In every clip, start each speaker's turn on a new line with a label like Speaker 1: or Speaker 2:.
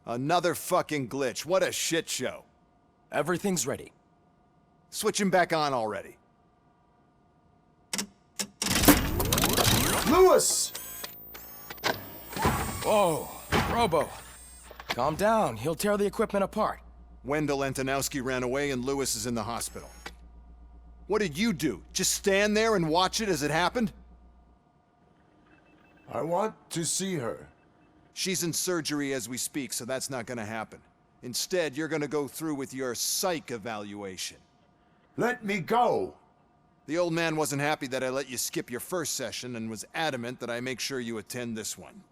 Speaker 1: Another fucking glitch. What a shit show.
Speaker 2: Everything's ready.
Speaker 1: Switch him back on already.
Speaker 3: Lewis!
Speaker 2: Whoa, Robo. Calm down. He'll tear the equipment apart.
Speaker 1: Wendell Antonowski ran away and Lewis is in the hospital. What did you do? Just stand there and watch it as it happened?
Speaker 3: I want to see her.
Speaker 1: She's in surgery as we speak, so that's not gonna happen. Instead, you're gonna go through with your psych evaluation.
Speaker 3: Let me go!
Speaker 1: The old man wasn't happy that I let you skip your first session and was adamant that I make sure you attend this one.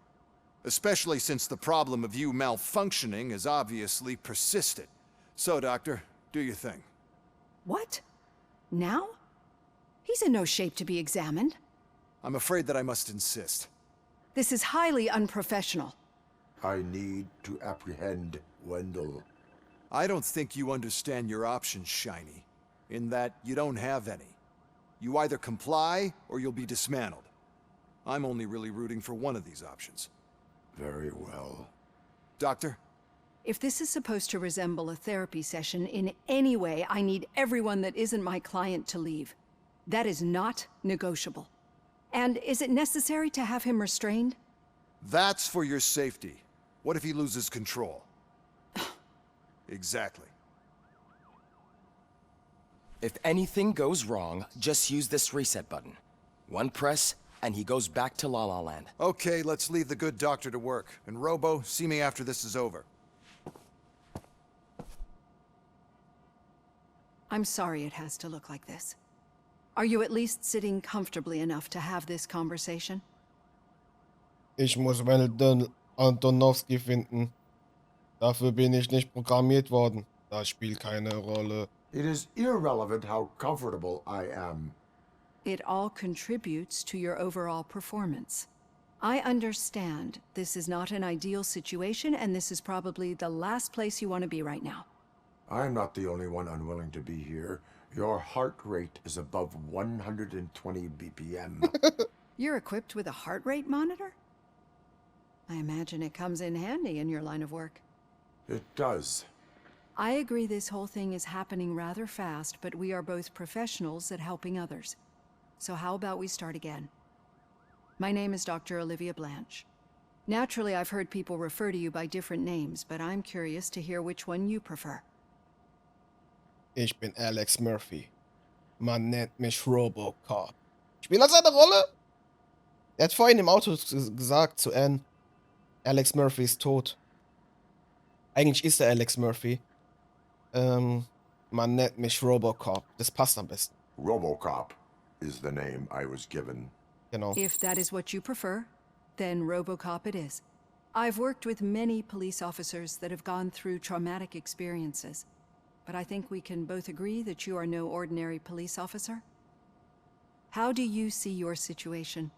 Speaker 1: Especially since the problem of you malfunctioning has obviously persisted. So, Doctor, do your thing.
Speaker 4: What? Now? He's in no shape to be examined.
Speaker 1: I'm afraid that I must insist.
Speaker 4: This is highly unprofessional.
Speaker 3: I need to apprehend Wendell.
Speaker 1: I don't think you understand your options, Shiny. In that you don't have any. You either comply or you'll be dismantled. I'm only really rooting for one of these options.
Speaker 3: Very well.
Speaker 1: Doctor?
Speaker 4: If this is supposed to resemble a therapy session in any way, I need everyone that isn't my client to leave. That is not negotiable. And is it necessary to have him restrained?
Speaker 1: That's for your safety. What if he loses control? Exactly.
Speaker 2: If anything goes wrong, just use this reset button. One press, and he goes back to La La Land.
Speaker 1: Okay, let's leave the good doctor to work. And Robo, see me after this is over.
Speaker 4: I'm sorry it has to look like this. Are you at least sitting comfortably enough to have this conversation?
Speaker 5: Ich muss Wendell Antonowski finden. Dafür bin ich nicht programmiert worden. Das spielt keine Rolle.
Speaker 3: It is irrelevant how comfortable I am.
Speaker 4: It all contributes to your overall performance. I understand this is not an ideal situation, and this is probably the last place you want to be right now.
Speaker 3: I'm not the only one unwilling to be here. Your heart rate is above 120 BPM.
Speaker 4: You're equipped with a heart rate monitor? I imagine it comes in handy in your line of work.
Speaker 3: It does.
Speaker 4: I agree this whole thing is happening rather fast, but we are both professionals at helping others. So how about we start again? My name is Dr. Olivia Blanche. Naturally, I've heard people refer to you by different names, but I'm curious to hear which one you prefer.
Speaker 5: Ich bin Alex Murphy. Man nennt mich RoboCop. Spielt er seine Rolle? Er hat vorhin im Auto gesagt zu Anne, Alex Murphy ist tot. Eigentlich ist er Alex Murphy. Man nennt mich RoboCop. Das passt am besten.
Speaker 3: RoboCop is the name I was given.
Speaker 5: Genau.
Speaker 4: If that is what you prefer, then RoboCop it is. I've worked with many police officers that have gone through traumatic experiences. But I think we can both agree that you are no ordinary police officer? How do you see your situation?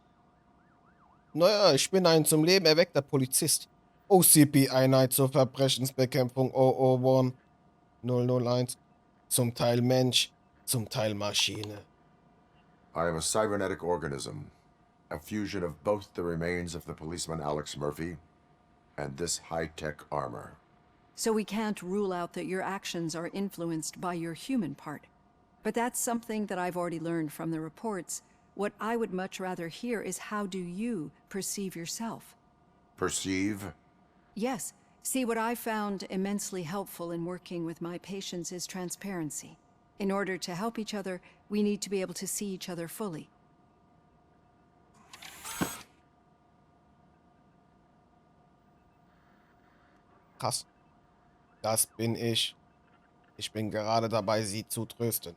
Speaker 5: Naja, ich bin ein zum Leben erweckter Polizist. OCP-Einheit zur Verbrechensbekämpfung 001. 001. Zum Teil Mensch, zum Teil Maschine.
Speaker 3: I am a cybernetic organism, a fusion of both the remains of the policeman Alex Murphy and this high-tech armor.
Speaker 4: So we can't rule out that your actions are influenced by your human part. But that's something that I've already learned from the reports. What I would much rather hear is how do you perceive yourself?
Speaker 3: Perceive?
Speaker 4: Yes. See, what I found immensely helpful in working with my patients is transparency. In order to help each other, we need to be able to see each other fully.
Speaker 5: Krass. Das bin ich. Ich bin gerade dabei, Sie zu trösten.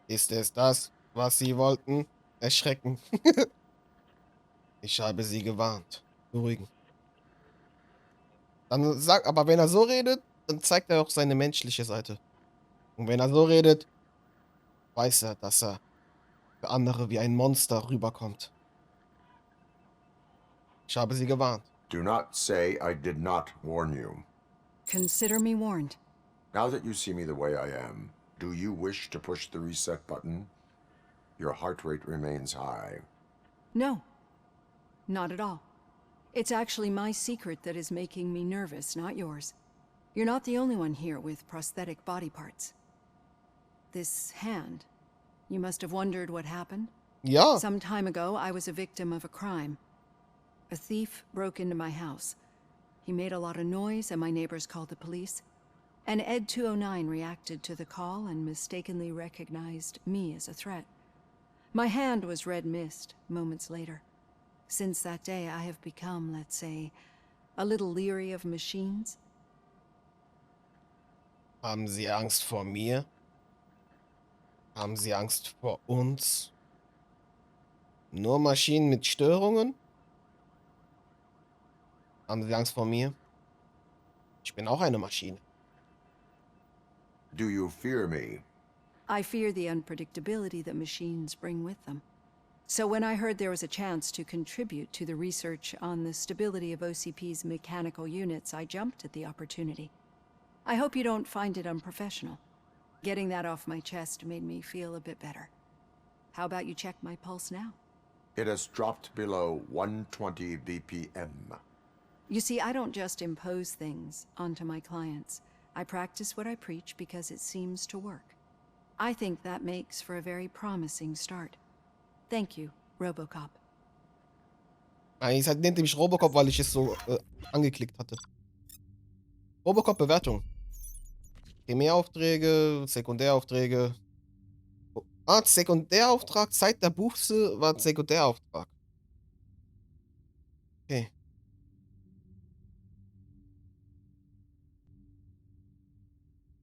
Speaker 5: Ist es das, was Sie wollten? Erschrecken. Ich habe Sie gewarnt. Beruhigen. Dann sagt, aber wenn er so redet, dann zeigt er auch seine menschliche Seite. Und wenn er so redet, weiß er, dass er für andere wie ein Monster rüberkommt. Ich habe Sie gewarnt.
Speaker 3: Do not say I did not warn you.
Speaker 4: Consider me warned.
Speaker 3: Now that you see me the way I am, do you wish to push the reset button? Your heart rate remains high.
Speaker 4: No. Not at all. It's actually my secret that is making me nervous, not yours. You're not the only one here with prosthetic body parts. This hand, you must have wondered what happened.
Speaker 5: Ja,
Speaker 4: Some time ago, I was a victim of a crime. A thief broke into my house. He made a lot of noise, and my neighbors called the police. And Ed 209 reacted to the call and mistakenly recognized me as a threat. My hand was red mist moments later. Since that day, I have become, let's say, a little leery of machines.
Speaker 5: haben Sie Angst vor mir? Haben Sie Angst vor uns? Nur Maschinen mit Störungen? Haben Sie Angst vor mir? Ich bin auch eine Maschine.
Speaker 3: Do you fear me?
Speaker 4: I fear the unpredictability that machines bring with them. So when I heard there was a chance to contribute to the research on the stability of OCP's mechanical units, I jumped at the opportunity. I hope you don't find it unprofessional. Getting that off my chest made me feel a bit better. How about you check my pulse now?
Speaker 3: It has dropped below 120 BPM.
Speaker 4: You see, I don't just impose things onto my clients. I practice what I preach because it seems to work. I think that makes for a very promising start. Thank you, RoboCop.
Speaker 5: Eigentlich nennt er mich Robocop, weil ich es so angeklickt hatte. Robocop Bewertung. Primäraufträge, Sekundäraufträge. Sekundärauftrag, Zeit der Buße war ein Sekundärauftrag. Okay.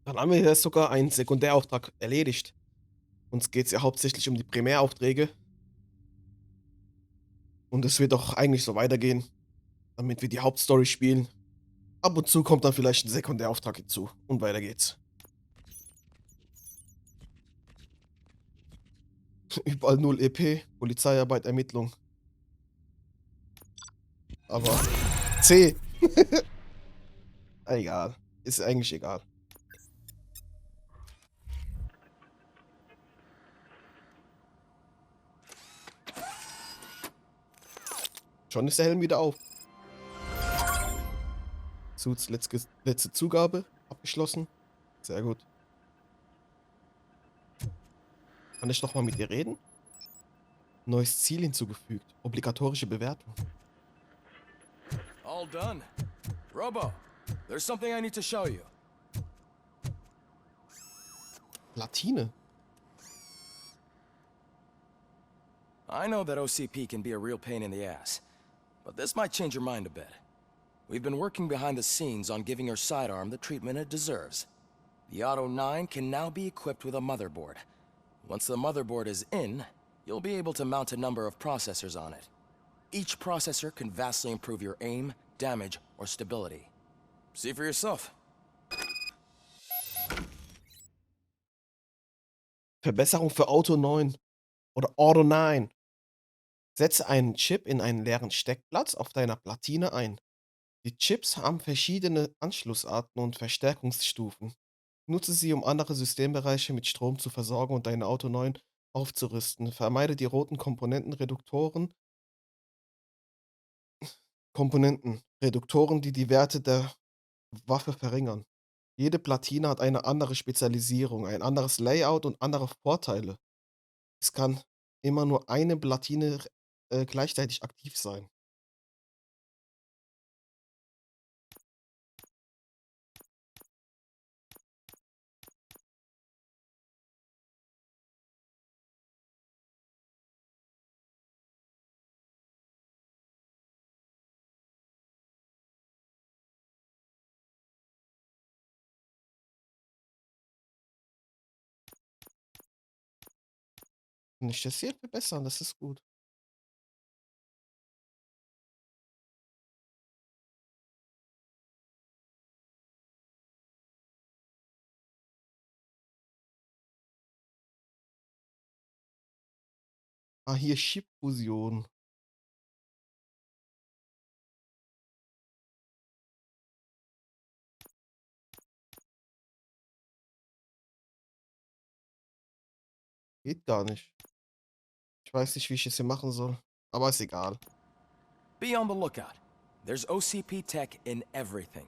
Speaker 5: Dann haben wir jetzt sogar einen Sekundärauftrag erledigt. Uns geht es ja hauptsächlich um die Primäraufträge. Und es wird auch eigentlich so weitergehen, damit wir die Hauptstory spielen. Ab und zu kommt dann vielleicht ein Sekundärauftrag hinzu. Und weiter geht's. Überall 0 EP, Polizeiarbeit, Ermittlung. Aber C. Egal. Ist eigentlich egal. Schon ist der Helm wieder auf. Suits letzte Zugabe abgeschlossen. Sehr gut. Kann ich noch mal mit dir reden? Neues Ziel hinzugefügt. Obligatorische Bewertung.
Speaker 2: All done. Robo, there's something I need to show you.
Speaker 5: Platine.
Speaker 2: I know that OCP can be a real pain in the ass, but this might change your mind a bit. We've been working behind the scenes on giving your sidearm the treatment it deserves. The Auto-9 can now be equipped with a motherboard. Once the motherboard is in, you'll be able to mount a number of processors on it. Each processor can vastly improve your aim, damage, or stability. See for yourself.
Speaker 5: Verbesserung für Auto-9 oder Auto-9. Setze einen Chip in einen leeren Steckplatz auf deiner Platine ein. Die Chips haben verschiedene Anschlussarten und Verstärkungsstufen. Nutze sie, um andere Systembereiche mit Strom zu versorgen und deine Auto-9 aufzurüsten. Vermeide die roten Komponenten, die die Werte der Waffe verringern. Jede Platine hat eine andere Spezialisierung, ein anderes Layout und andere Vorteile. Es kann immer nur eine Platine gleichzeitig aktiv sein. Kann ich das hier verbessern? Das ist gut. Ah, hier Chip-Fusion. Geht gar nicht. Ich weiß nicht, wie ich es hier machen soll. Aber ist egal.
Speaker 2: Be on the lookout. There's OCP tech in everything.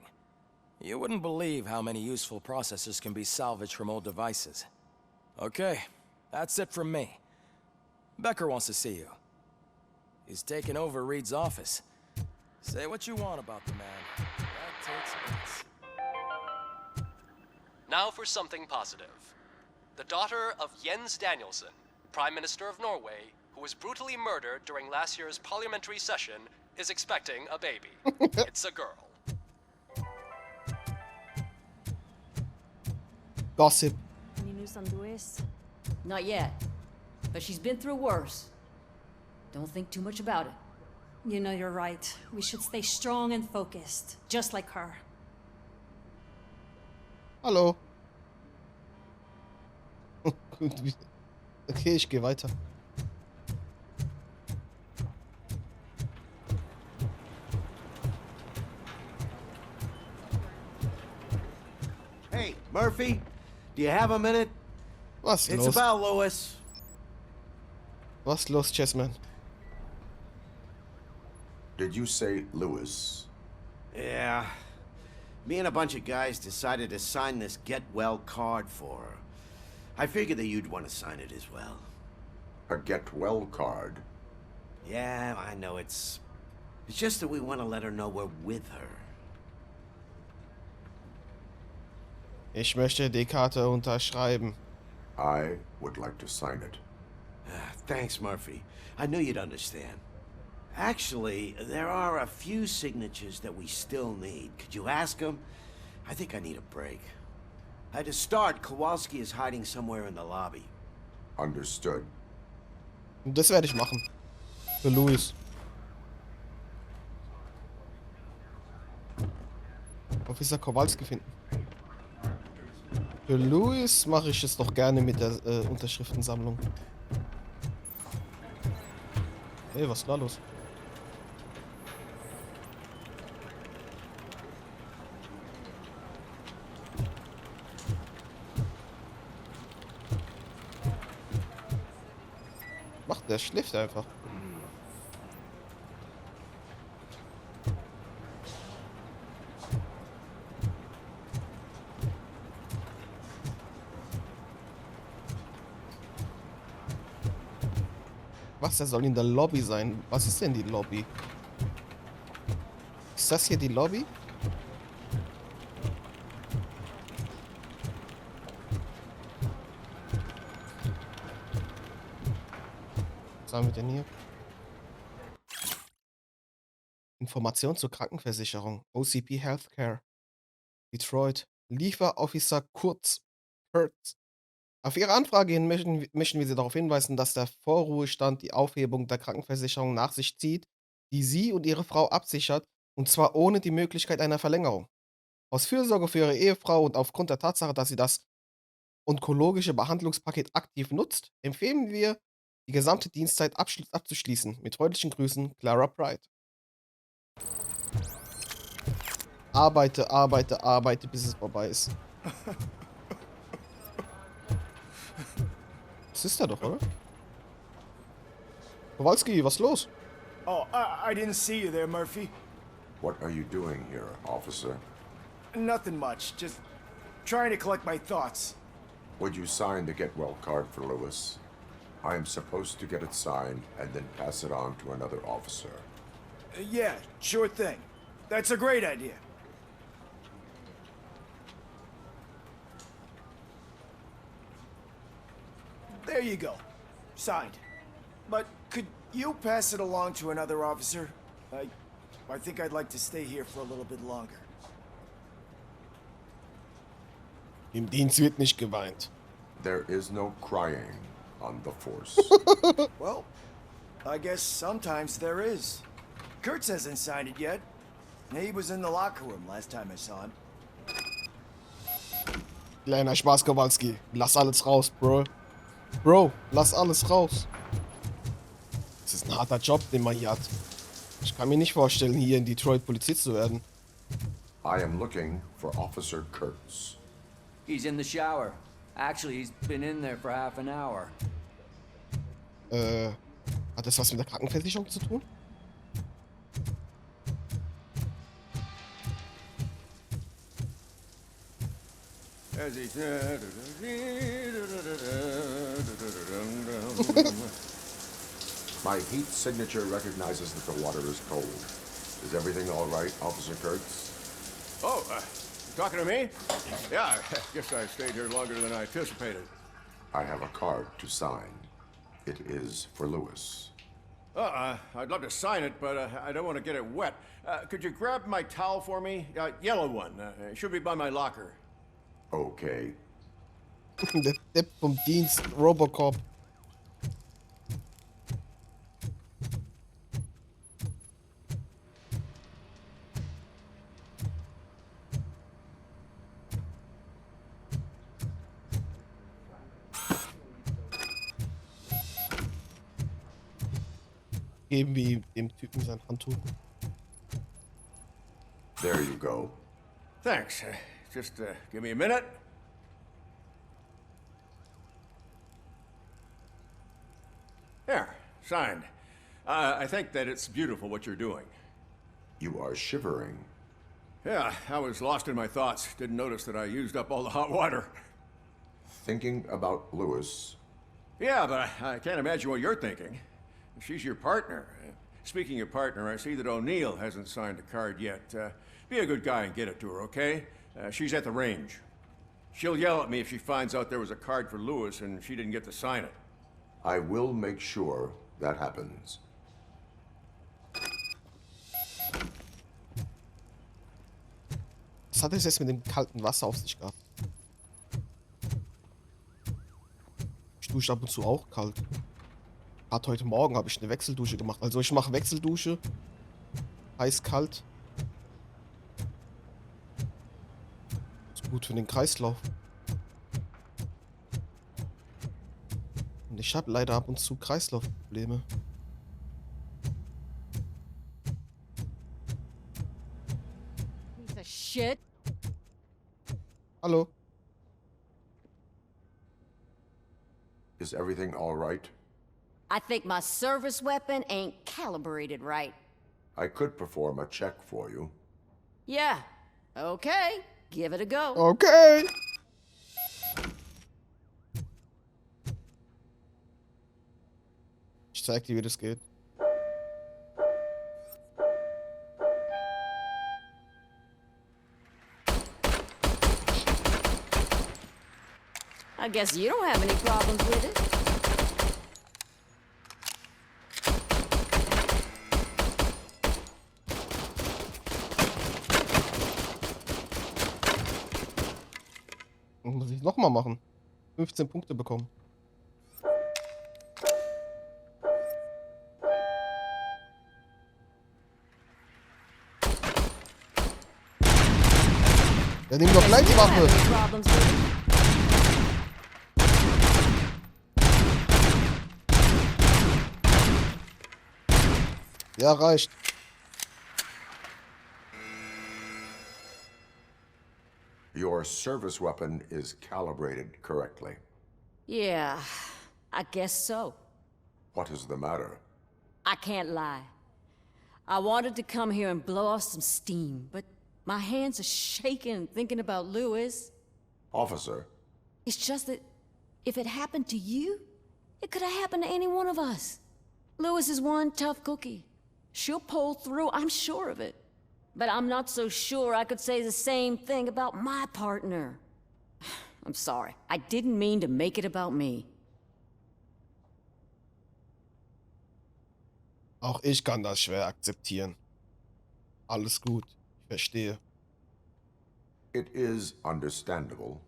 Speaker 2: You wouldn't believe how many useful processors can be salvaged from old devices. Okay, that's it from me. Becker wants to see you. He's taken over Reed's office. Say what you want about the man. That takes guts.
Speaker 6: Now for something positive. The daughter of Jens Danielson, Prime Minister of Norway, who was brutally murdered during last year's parliamentary session, is expecting a baby. It's a girl.
Speaker 5: Gossip.
Speaker 7: Any news on Luis? Not yet, but she's been through worse. Don't think too much about it.
Speaker 8: You know, you're right. We should stay strong and focused, just like her.
Speaker 5: Hallo. Okay, ich gehe weiter.
Speaker 9: Hey, Murphy, do you have a minute?
Speaker 5: Was
Speaker 9: It's
Speaker 5: los?
Speaker 9: about Lois.
Speaker 5: Was los, Chessman?
Speaker 3: Did you say Lewis?
Speaker 9: Yeah. Me and a bunch of guys decided to sign this get well card for her. I figured that you'd want to sign it as well.
Speaker 3: A get well card?
Speaker 9: Yeah, I know it's just that we want to let her know we're with her.
Speaker 5: Ich möchte die Karte unterschreiben.
Speaker 3: I would like to sign it.
Speaker 9: Thanks, Murphy. I knew you'd understand. Actually, there are a few signatures that we still need. Could you ask them? I think I need a break. To start, Kowalski is hiding somewhere in the lobby.
Speaker 3: Understood.
Speaker 5: Das werde ich machen. Für Louis. Officer Kowalski finden. Für Louis mache ich es doch gerne mit der Unterschriftensammlung. Hey, was ist da los? Macht der schläft einfach. Was, der soll in der Lobby sein? Was ist denn die Lobby? Ist das hier die Lobby? Was haben wir denn hier? Information zur Krankenversicherung. OCP Healthcare. Detroit. Lieferofficer Kurz. Auf Ihre Anfrage hin möchten wir Sie darauf hinweisen, dass der Vorruhestand die Aufhebung der Krankenversicherung nach sich zieht, die Sie und Ihre Frau absichert, und zwar ohne die Möglichkeit einer Verlängerung. Aus Fürsorge für Ihre Ehefrau und aufgrund der Tatsache, dass sie das onkologische Behandlungspaket aktiv nutzt, empfehlen wir, die gesamte Dienstzeit abzuschließen. Mit freundlichen Grüßen, Clara Pride. Arbeite, arbeite, arbeite, bis es vorbei ist. Das ist er doch, oder? Kowalski, was ist los?
Speaker 10: Oh, I didn't see you there, Murphy.
Speaker 3: What are you doing here, officer?
Speaker 10: Nothing much, just trying to collect my thoughts.
Speaker 3: Would you sign the get well card for Lewis? I am supposed to get it signed and then pass it on to another officer.
Speaker 10: Yeah, sure thing. That's a great idea. There you go. Signed. But could you pass it along to another officer? I think I'd like to stay here for a little bit longer.
Speaker 5: Im Dienst wird nicht geweint.
Speaker 3: There is no crying on the force.
Speaker 10: Well, I guess sometimes there is. Kurtz hasn't signed it yet. He was in the locker room last time I saw him.
Speaker 5: Kleiner Spaß, Kowalski. Lass alles raus, Bro. Bro, lass alles raus. Das ist ein harter Job, den man hier hat. Ich kann mir nicht vorstellen, hier in Detroit Polizist zu werden.
Speaker 3: I am looking for Officer Kurtz.
Speaker 11: He's in the shower. Actually, he's been in there for half an hour.
Speaker 5: Hat das was mit der Krankenversicherung zu tun?
Speaker 3: My heat signature recognizes that the water is cold. Is everything all right, Officer Kurtz?
Speaker 12: Oh, you talking to me? Yeah, I guess I stayed here longer than I anticipated.
Speaker 3: I have a card to sign. It is for Lewis.
Speaker 12: I'd love to sign it, but I don't want to get it wet. Could you grab my towel for me? Yellow one. It should be by my locker.
Speaker 3: Okay.
Speaker 5: Der Depp vom Dienst, RoboCop. Geben wir dem Typen sein Handtuch.
Speaker 3: There you go.
Speaker 12: Thanks. Just give me a minute. There, signed. I think that it's beautiful what you're doing.
Speaker 3: You are shivering.
Speaker 12: Yeah, I was lost in my thoughts. Didn't notice that I used up all the hot water.
Speaker 3: Thinking about Lewis.
Speaker 12: Yeah, but I can't imagine what you're thinking. She's your partner. Speaking of partner, I see that O'Neill hasn't signed a card yet. Be a good guy and get it to her, okay? She's at the range. She'll yell at me if she finds out there was a card for Lewis and she didn't get to sign it.
Speaker 3: I will make sure that happens.
Speaker 5: Was hat es jetzt mit dem kalten Wasser auf sich gehabt? Ich dusche ab und zu auch kalt. Gerade heute Morgen habe ich eine Wechseldusche gemacht. Also ich mache Wechseldusche. Heiß-kalt. Ist gut für den Kreislauf. Und ich habe leider ab und zu Kreislaufprobleme.
Speaker 7: Piece of shit.
Speaker 5: Hallo.
Speaker 3: Is everything all right?
Speaker 7: I think my service weapon ain't calibrated right.
Speaker 3: I could perform a check for you.
Speaker 7: Yeah. Okay. Give it a go.
Speaker 5: Okay. Ich zeig dir, wie das geht.
Speaker 7: I guess you don't have any problems with it.
Speaker 5: Muss ich nochmal machen. 15 Punkte bekommen. Ja, nimm doch gleich die Waffe. Ja, reicht.
Speaker 3: Your service weapon is calibrated correctly.
Speaker 7: Yeah, I guess so.
Speaker 3: What is the matter?
Speaker 7: I can't lie. I wanted to come here and blow off some steam, but my hands are shaking thinking about Lewis.
Speaker 3: Officer,
Speaker 7: It's just that if it happened to you, it could have happened to any one of us. Lewis is one tough cookie. She'll pull through, I'm sure of it. But I'm not so sure I could say the same thing about my partner. I'm sorry. I didn't mean to make it about me.
Speaker 5: Auch ich kann das schwer akzeptieren. Alles gut. Ich verstehe.
Speaker 3: it is understandable.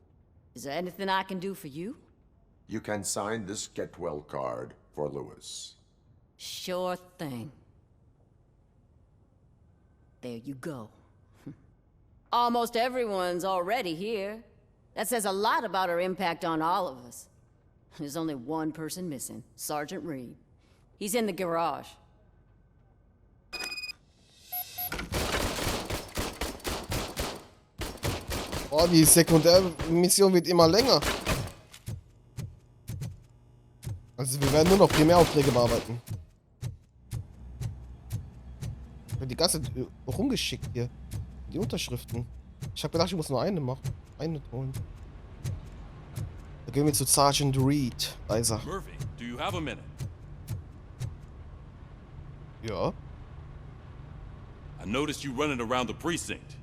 Speaker 7: Is there anything I can do for you?
Speaker 3: You can sign this get well card for Lewis.
Speaker 7: Sure thing. There you go. Almost everyone's already here. That says a lot about her impact on all of us. There's only one person missing, Sergeant Reed. He's in the garage.
Speaker 5: Oh, die Sekundärmission wird immer länger. Also wir werden nur noch Primäraufträge bearbeiten. Ich bin die ganze Zeit rumgeschickt hier. Die Unterschriften. Ich habe gedacht, ich muss nur eine machen. Eine holen. Da gehen wir zu Sergeant Reed. Da ist er.
Speaker 13: Murphy, do you have a minute?
Speaker 5: Ja.
Speaker 13: I noticed you running around the precinct.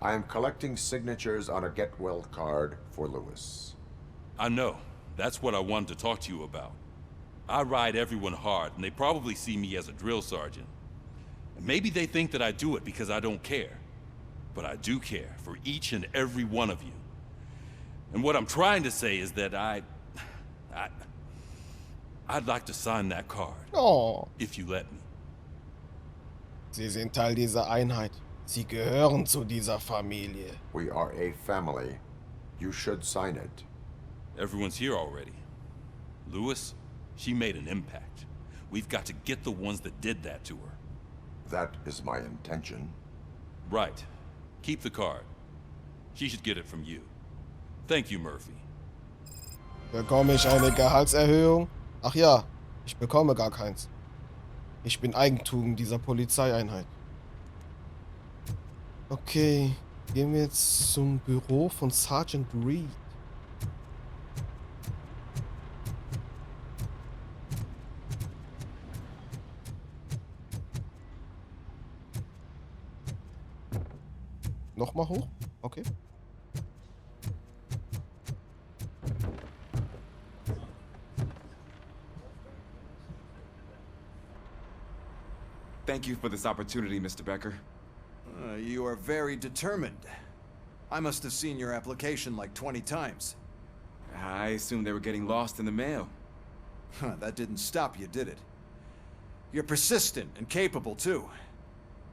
Speaker 3: I am collecting signatures on a get-well card for Lewis.
Speaker 13: I know. That's what I wanted to talk to you about. I ride everyone hard, and they probably see me as a drill sergeant. And maybe they think that I do it because I don't care. But I do care for each and every one of you. And what I'm trying to say is that I'd like to sign that card.
Speaker 5: Oh.
Speaker 13: If you let me.
Speaker 5: Sie sind Teil dieser Einheit. Sie gehören zu dieser Familie.
Speaker 3: We are a family. You should sign it.
Speaker 13: Everyone's here already. Lewis, she made an impact. We've got to get the ones that did that to her.
Speaker 3: That is my intention.
Speaker 13: Right. Keep the card. She should get it from you. Thank you, Murphy.
Speaker 5: Bekomme ich eine Gehaltserhöhung? Ach ja, ich bekomme gar keins. Ich bin Eigentum dieser Polizeieinheit. Okay, gehen wir jetzt zum Büro von Sergeant Reed. Nochmal hoch? Okay.
Speaker 14: Thank you for this opportunity, Mr. Becker.
Speaker 1: You are very determined. I must have seen your application like 20 times.
Speaker 14: I assumed they were getting lost in the mail.
Speaker 1: That didn't stop you, did it? You're persistent and capable, too.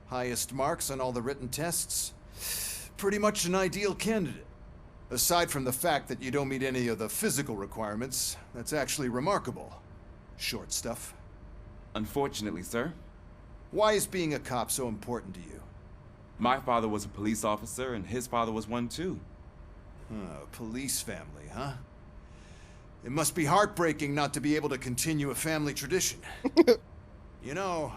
Speaker 1: Highest marks on all the written tests. Pretty much an ideal candidate. Aside from the fact that you don't meet any of the physical requirements, that's actually remarkable. Short stuff.
Speaker 14: Unfortunately, sir.
Speaker 1: Why is being a cop so important to you?
Speaker 14: My father was a police officer, and his father was one too.
Speaker 1: Police family, huh? It must be heartbreaking not to be able to continue a family tradition. You know,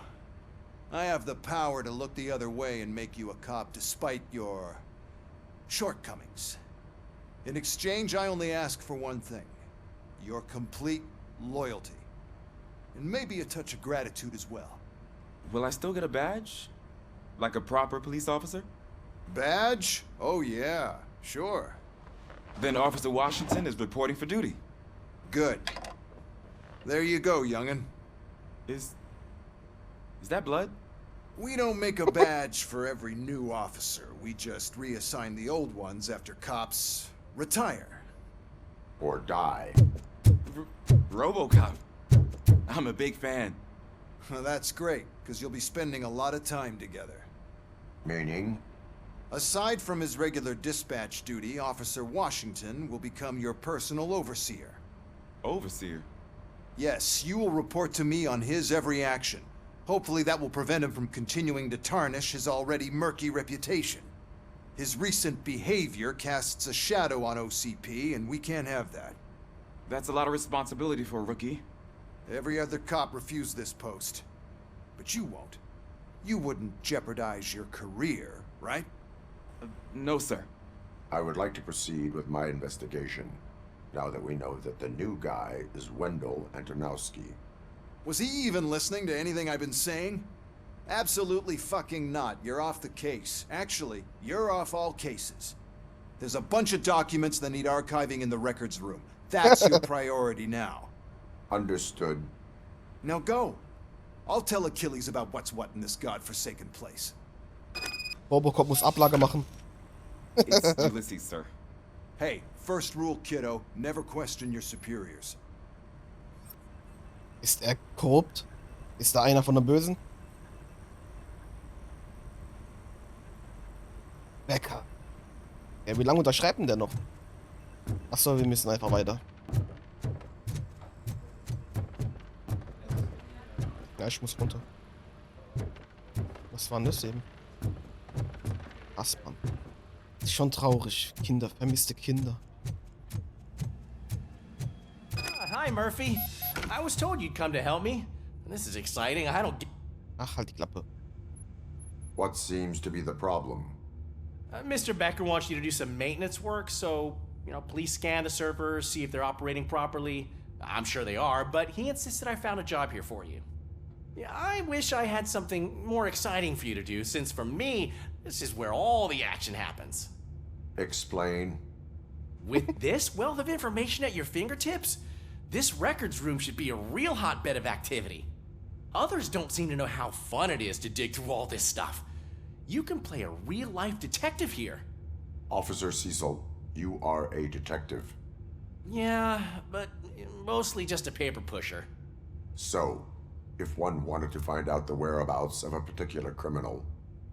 Speaker 1: I have the power to look the other way and make you a cop despite your shortcomings. In exchange, I only ask for one thing. Your complete loyalty. And maybe a touch of gratitude as well.
Speaker 14: Will I still get a badge? Like a proper police officer?
Speaker 1: Badge? Oh yeah, sure.
Speaker 14: Then Officer Washington is reporting for duty.
Speaker 1: Good. There you go, young'un.
Speaker 14: Is that blood?
Speaker 1: We don't make a badge for every new officer. We just reassign the old ones after cops retire.
Speaker 3: Or die.
Speaker 14: RoboCop. I'm a big fan.
Speaker 1: Well, that's great, because you'll be spending a lot of time together.
Speaker 3: Meaning?
Speaker 1: Aside from his regular dispatch duty, Officer Washington will become your personal overseer.
Speaker 14: Overseer?
Speaker 1: Yes, you will report to me on his every action. Hopefully that will prevent him from continuing to tarnish his already murky reputation. His recent behavior casts a shadow on OCP, and we can't have that.
Speaker 14: That's a lot of responsibility for a rookie.
Speaker 1: Every other cop refused this post. But you won't. You wouldn't jeopardize your career, right?
Speaker 14: No, sir.
Speaker 3: I would like to proceed with my investigation, now that we know that the new guy is Wendell Antonowski.
Speaker 1: Was he even listening to anything I've been saying? Absolutely fucking not. You're off the case. Actually, you're off all cases. There's a bunch of documents that need archiving in the records room. That's your priority now.
Speaker 3: Understood.
Speaker 1: Now go. I'll tell Achilles about what's what in this godforsaken place.
Speaker 5: RoboCop muss Ablage machen.
Speaker 14: It's Ulysses, sir.
Speaker 1: Hey, first rule, kiddo. Never question your superiors.
Speaker 5: Ist er korrupt? Ist da einer von der Bösen? Becker. Ja, wie lange unterschreibt denn der noch? Achso, wir müssen einfach weiter. Ja, ich muss runter. Was war denn das eben? Aspern. Ist schon traurig. Kinder, vermisste Kinder.
Speaker 15: Hi, Murphy. I was told you'd come to help me. This is exciting. I don't get...
Speaker 5: Ach, halt die Klappe.
Speaker 3: What seems to be the problem?
Speaker 15: Mr. Becker wants you to do some maintenance work, so You know, police scan the servers, see if they're operating properly. I'm sure they are, but he insisted I found a job here for you. Yeah, I wish I had something more exciting for you to do, since for me, this is where all the action happens.
Speaker 3: Explain.
Speaker 15: With this wealth of information at your fingertips, this records room should be a real hotbed of activity. Others don't seem to know how fun it is to dig through all this stuff. You can play a real-life detective here.
Speaker 3: Officer Cecil, you are a detective.
Speaker 15: Yeah, but mostly just a paper pusher.
Speaker 3: So, if one wanted to find out the whereabouts of a particular criminal,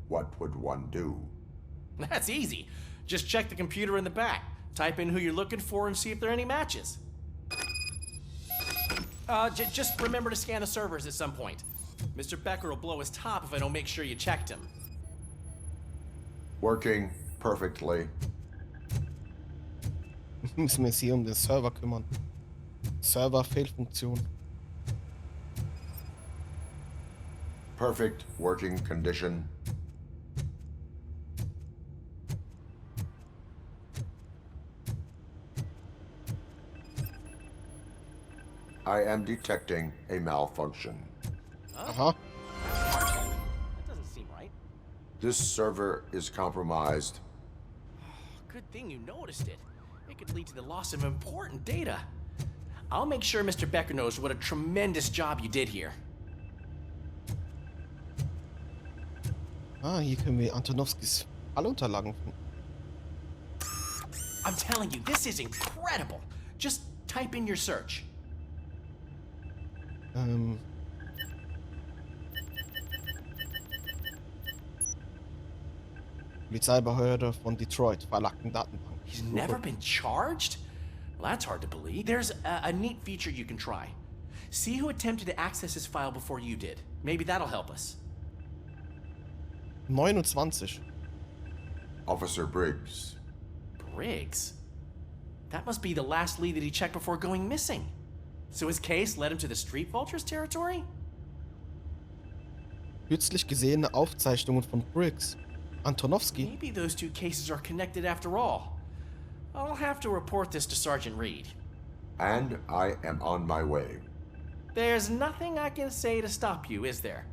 Speaker 3: what would one do?
Speaker 15: That's easy. Just check the computer in the back, type in who you're looking for, and see if there are any matches. Just remember to scan the servers at some point. Mr. Becker will blow his top if I don't make sure you checked him.
Speaker 3: Working perfectly.
Speaker 5: Müssen wir uns hier den Server kümmern. Server-Fehlfunktion.
Speaker 3: Perfect working condition. I am detecting a malfunction.
Speaker 5: Aha.
Speaker 15: That doesn't seem right.
Speaker 3: This server is compromised.
Speaker 15: Good thing you noticed it. It could lead to the loss of important data. I'll make sure Mr. Becker knows what a tremendous job you did here.
Speaker 5: Ah, hier können wir Antonowskis Fallunterlagen finden.
Speaker 15: I'm telling you, this is incredible. Just type in your search.
Speaker 5: Polizeibehörde von Detroit, Verlagen-Datenbank.
Speaker 15: He's never been charged? Well, that's hard to believe. There's a neat feature you can try. See who attempted to access his file before you did. Maybe that'll help us.
Speaker 5: 29.
Speaker 3: Officer Briggs.
Speaker 15: Briggs? That must be the last lead that he checked before going missing. So his case led him to the Street Vultures territory?
Speaker 5: Kürzlich gesehene Aufzeichnungen von Briggs. Antonowski.
Speaker 15: Maybe those two cases are connected after all. I'll have to report this to Sergeant Reed.
Speaker 3: And I am on my way.
Speaker 15: There's nothing I can say to stop you, is there?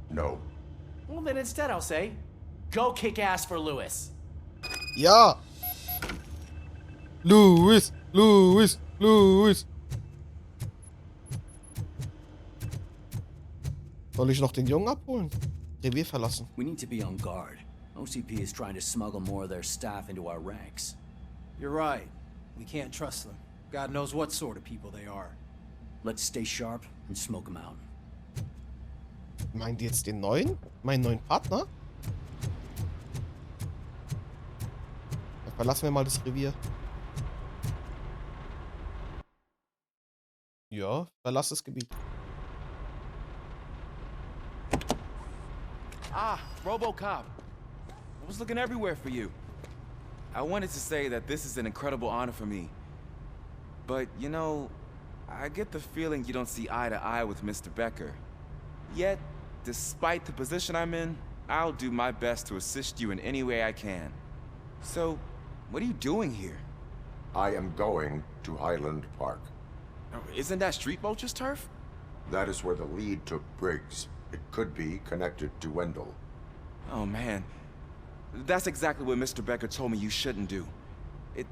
Speaker 3: No.
Speaker 15: Well, then instead I'll say, go kick ass for Lewis.
Speaker 5: Ja! Lewis! Lewis! Lewis! Soll ich noch den Jungen abholen? Revier verlassen.
Speaker 11: We need to be on guard. OCP is trying to smuggle more of their staff into our ranks.
Speaker 16: You're right. We can't trust them. God knows what sort of people they are.
Speaker 11: Let's stay sharp and smoke them out.
Speaker 5: Meint ihr jetzt den neuen? Meinen neuen Partner? Dann verlassen wir mal das Revier. Ja, verlass das Gebiet.
Speaker 14: Ah, RoboCop. I was looking everywhere for you. I wanted to say that this is an incredible honor for me. But, you know, I get the feeling you don't see eye to eye with Mr. Becker. Yet, despite the position I'm in, I'll do my best to assist you in any way I can. So, what are you doing here?
Speaker 3: I am going to Highland Park.
Speaker 14: Isn't that Street Vulture's turf?
Speaker 3: That is where the lead took Briggs. It could be connected to Wendell.
Speaker 14: Oh, man. That's exactly what Mr. Becker told me you shouldn't do.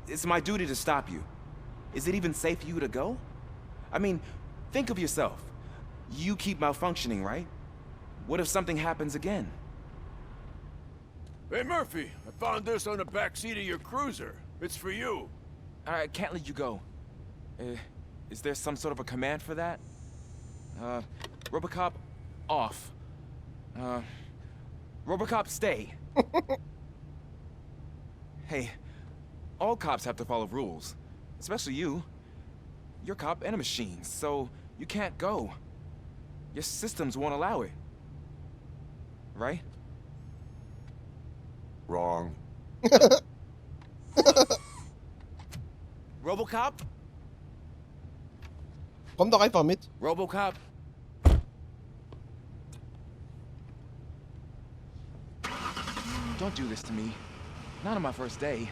Speaker 14: It's my duty to stop you. Is it even safe for you to go? I mean, think of yourself. You keep malfunctioning, right? What if something happens again?
Speaker 12: Hey, Murphy, I found this on the back seat of your cruiser. It's for you.
Speaker 14: I can't let you go. Is there some sort of a command for that? RoboCop, off. RoboCop, stay. Hey, all cops have to follow rules. Especially you. You're a cop and a machine, so you can't go. Your systems won't allow it. Right?
Speaker 3: Wrong.
Speaker 14: RoboCop?
Speaker 5: Komm doch einfach mit.
Speaker 14: RoboCop? Don't do this to me. Not on my first day.